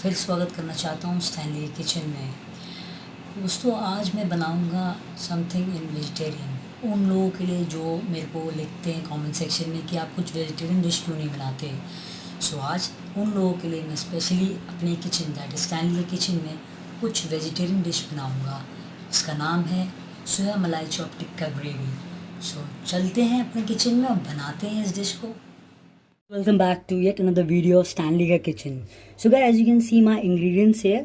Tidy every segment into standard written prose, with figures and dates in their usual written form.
फिर स्वागत करना चाहता हूँ स्टैनली किचन में। दोस्तों, आज मैं बनाऊँगा समथिंग इन वेजिटेरियन उन लोगों के लिए जो मेरे को लिखते हैं कमेंट सेक्शन में कि आप कुछ वेजिटेरियन डिश क्यों नहीं बनाते। सो आज उन लोगों के लिए मैं स्पेशली अपने किचन दैट स्टैनली किचन में कुछ वेजिटेरियन डिश बनाऊँगा। इसका नाम है सोया मलाई चॉप टिक्का ग्रेवी। सो चलते हैं अपने किचन में और बनाते हैं इस डिश को। Welcome back to yet another video of Stanley Ka Kitchen. So guys, as you can see my ingredients here.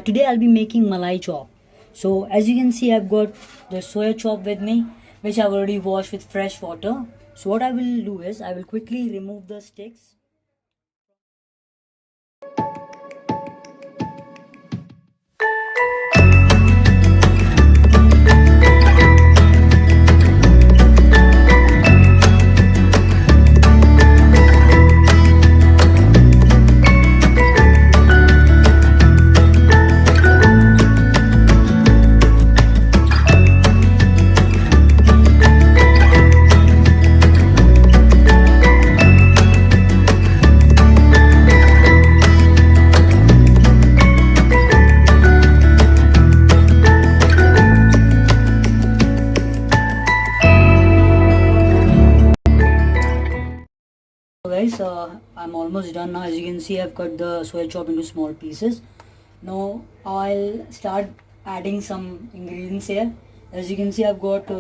Today I'll be making malai chop. So as you can see, I've got the soya chop with me, which I've already washed with fresh water. So what I will do is I will quickly remove the sticks. So guys, I'm almost done now. As you can see, I've cut the soya chop into small pieces. Now I'll start adding some ingredients here. As you can see, I've got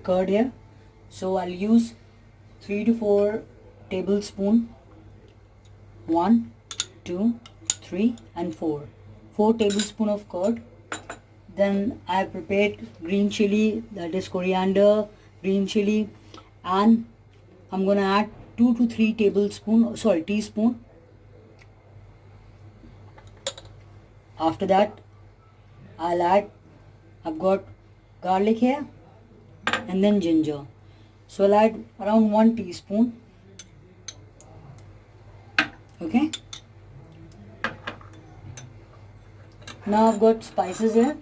curd here. So I'll use 3 to 4 tablespoon. 1, 2, 3 and 4. 4 tablespoon of curd. Then I have prepared green chili, that is coriander, green chili, and I'm gonna add 2 to 3 teaspoon. After that, I've got garlic here and then ginger. So I'll add around 1 teaspoon. Okay. Now I've got spices here.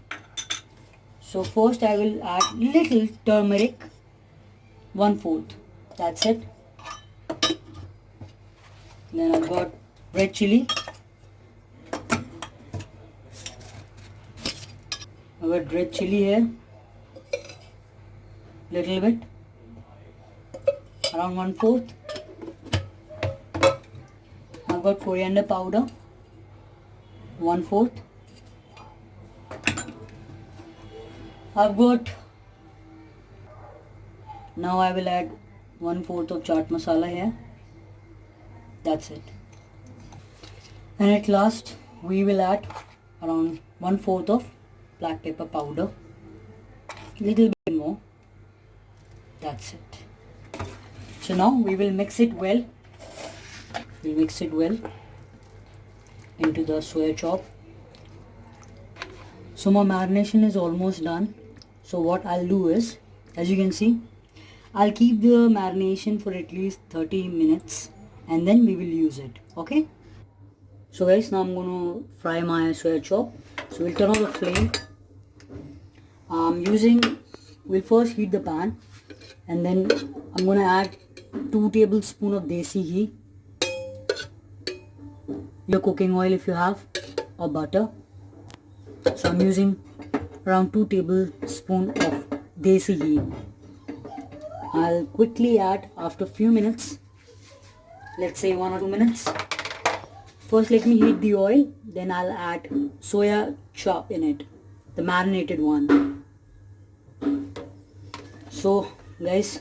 So first I will add little turmeric, 1/4. That's it. Then I've got red chili. I've got red chili here. Little bit. Around 1/4. I've got coriander powder. 1/4. Now I will add 1/4 of chaat masala here. That's it. And at last we will add around 1/4 of black pepper powder. Little bit more. That's it. So now we will mix it well. We'll mix it well into the soya chop. So my marination is almost done. So what I'll do is, as you can see, I'll keep the marination for at least 30 minutes and then we will use it. Okay. So guys, now I'm going to fry my soya chop. So we'll turn on the flame. We'll first heat the pan and then I'm going to add 2 tablespoons of desi ghee, your cooking oil if you have, or butter. So I'm using around 2 tablespoons of desi ghee. I'll quickly add after a few minutes, let's say 1 or 2 minutes. First let me heat the oil, then I'll add soya chop in it, the marinated one. So guys,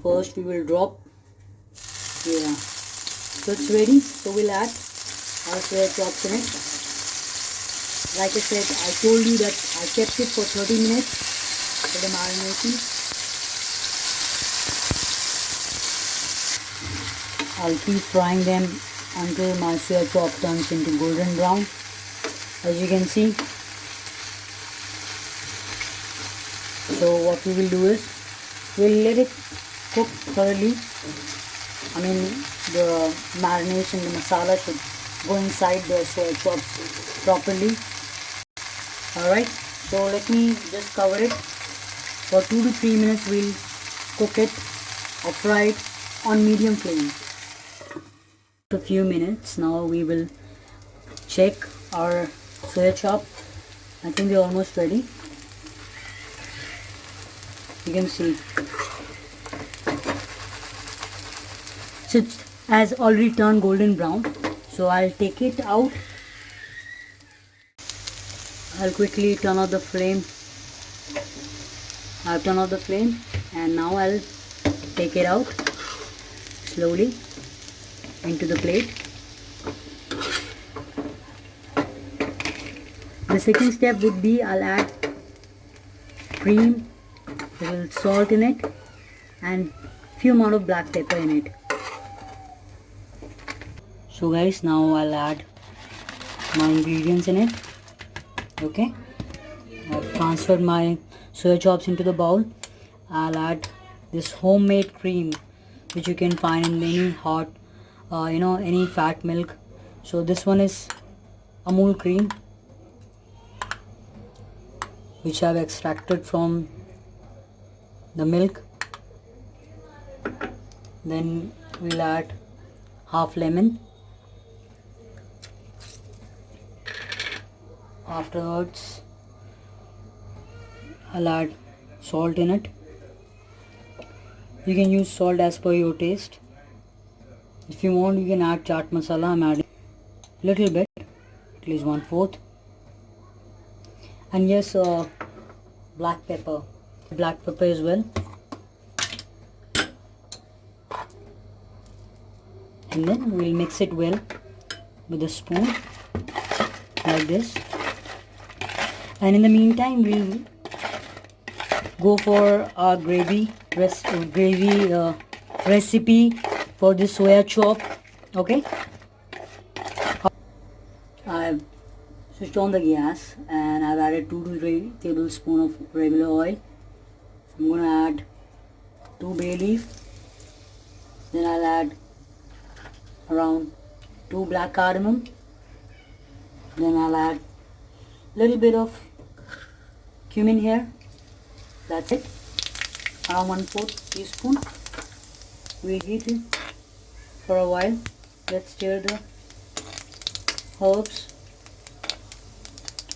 first we will drop, so it's ready. So we'll add our soya chops in it. Like I said, I told you that I kept it for 30 minutes for the marination. I'll keep frying them until my soya chop turns into golden brown. As you can see. So what we will do is, we'll let it cook thoroughly. I mean, the marination, the masala should go inside the soya chops properly. Alright, so let me just cover it for 2 to 3 minutes. We'll cook it or fry it on medium flame. A few minutes now we will check our soya chop. I think they're almost ready. You can see so it has already turned golden brown, so I'll take it out. I'll quickly turn off the flame. I've turned off the flame and now I'll take it out slowly into the plate. The second step would be I'll add cream, a little salt in it and few amount of black pepper in it. So guys, now I'll add my ingredients in it. Okay, I've transferred my soya chops into the bowl. I'll add this homemade cream which you can find in any hot any fat milk. So this one is Amul cream which I've extracted from the milk. Then we'll add half lemon. Afterwards I'll add salt in it. You can use salt as per your taste. If you want, you can add chaat masala. I'm adding a little bit, at least 1/4. And yes, black pepper as well. And then we'll mix it well with a spoon like this. And in the meantime, we'll go for our gravy recipe for the soya chop. Okay, I've switched on the gas and I've added 2 to 3 tablespoons of regular oil. I'm gonna add 2 bay leaf. Then I'll add around 2 black cardamom. Then I'll add a little bit of cumin here. That's it, around 1/4 teaspoon. We heat it for a while. Let's stir the herbs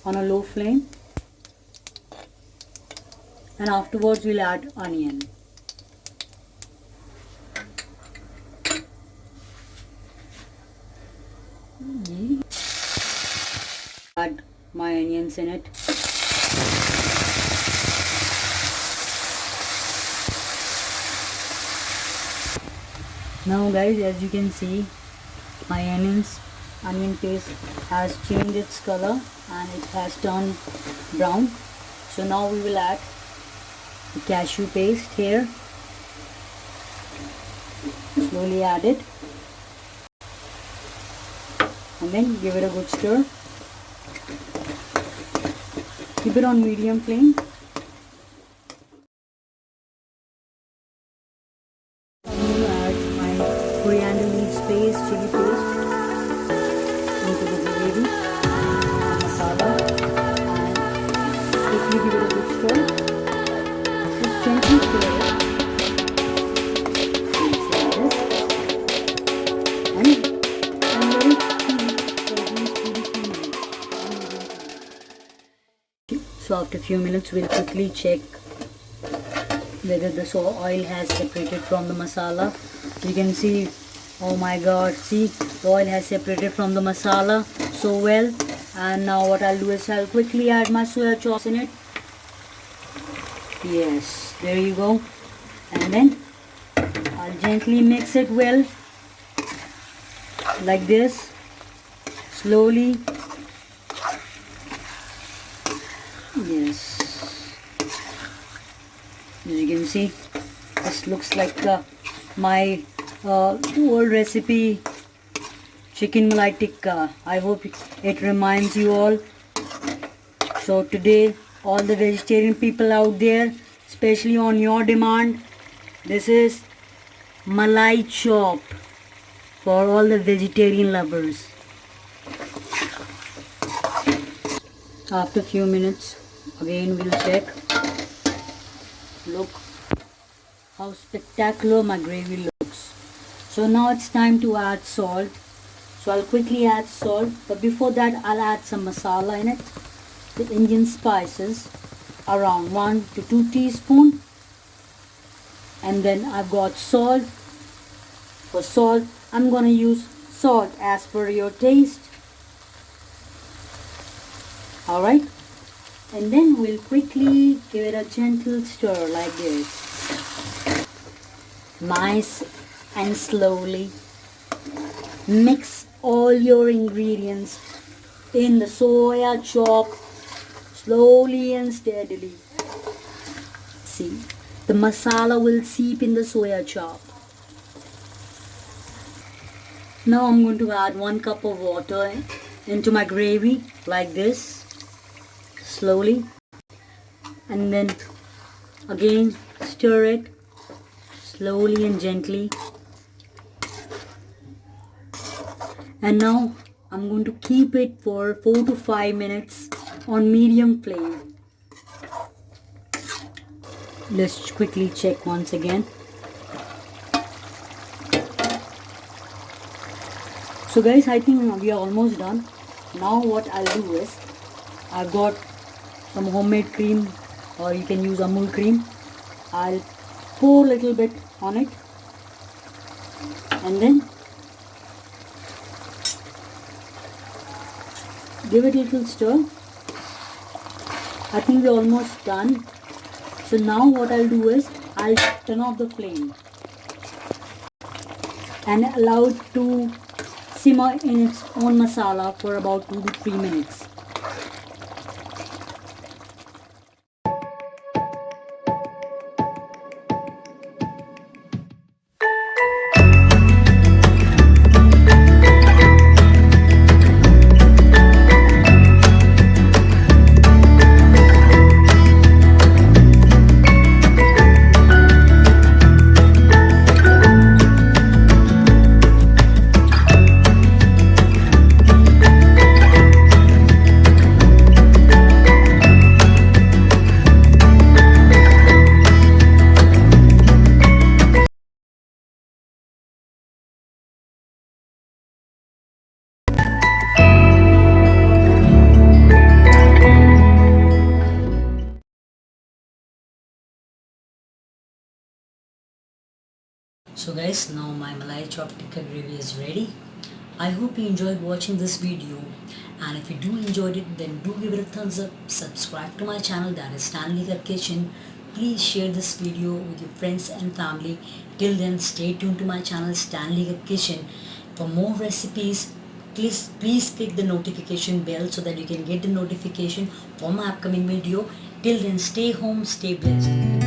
on a low flame, and afterwards we'll add onion. Add my onions in it. Now guys, as you can see, my onion paste has changed its color and it has turned brown. So now we will add the cashew paste here. Slowly add it and then give it a good stir. Keep it on medium flame. Coriander leaves paste, chili paste into the gravy, masala, and quickly give it a good stir. Just gently stir it. And let it heat for at least 2 to 3 minutes. So after a few minutes, we'll quickly check whether the oil has separated from the masala. You can see, oh my god, see, the oil has separated from the masala so well. And now what I'll do is I'll quickly add my soya chops in it. Yes, there you go. And then I'll gently mix it well like this, slowly. Yes, as you can see, this looks like my old recipe chicken malai tikka. I hope it reminds you all. So today, all the vegetarian people out there, especially on your demand, this is malai chop for all the vegetarian lovers. After a few minutes, again we'll check. Look how spectacular my gravy looks. So now it's time to add salt. So I'll quickly add salt, but before that I'll add some masala in it. The Indian spices, around 1 to 2 teaspoons. And then I've got salt. For salt, I'm gonna use salt as per your taste. Alright, and then we'll quickly give it a gentle stir like this. Nice and slowly mix all your ingredients in the soya chop, slowly and steadily. See, the masala will seep in the soya chop. Now I'm going to add 1 cup of water into my gravy like this, slowly, and then again stir it slowly and gently. And now I'm going to keep it for 4 to 5 minutes on medium flame. Let's quickly check once again. So guys, I think we are almost done. Now what I'll do is, I've got some homemade cream, or you can use Amul cream. I'll pour a little bit on it, and then give it a little stir. I think we're almost done. So now what I'll do is, I'll turn off the flame and allow it to simmer in its own masala for about 2 to 3 minutes. So guys, now my Malai Chaap Tikka gravy is ready. I hope you enjoyed watching this video, and if you do enjoyed it, then do give it a thumbs up. Subscribe to my channel, that is Stanley Ka Kitchen. Please share this video with your friends and family. Till then, stay tuned to my channel Stanley Ka Kitchen for more recipes. Please click the notification bell so that you can get the notification for my upcoming video. Till then, stay home, stay blessed.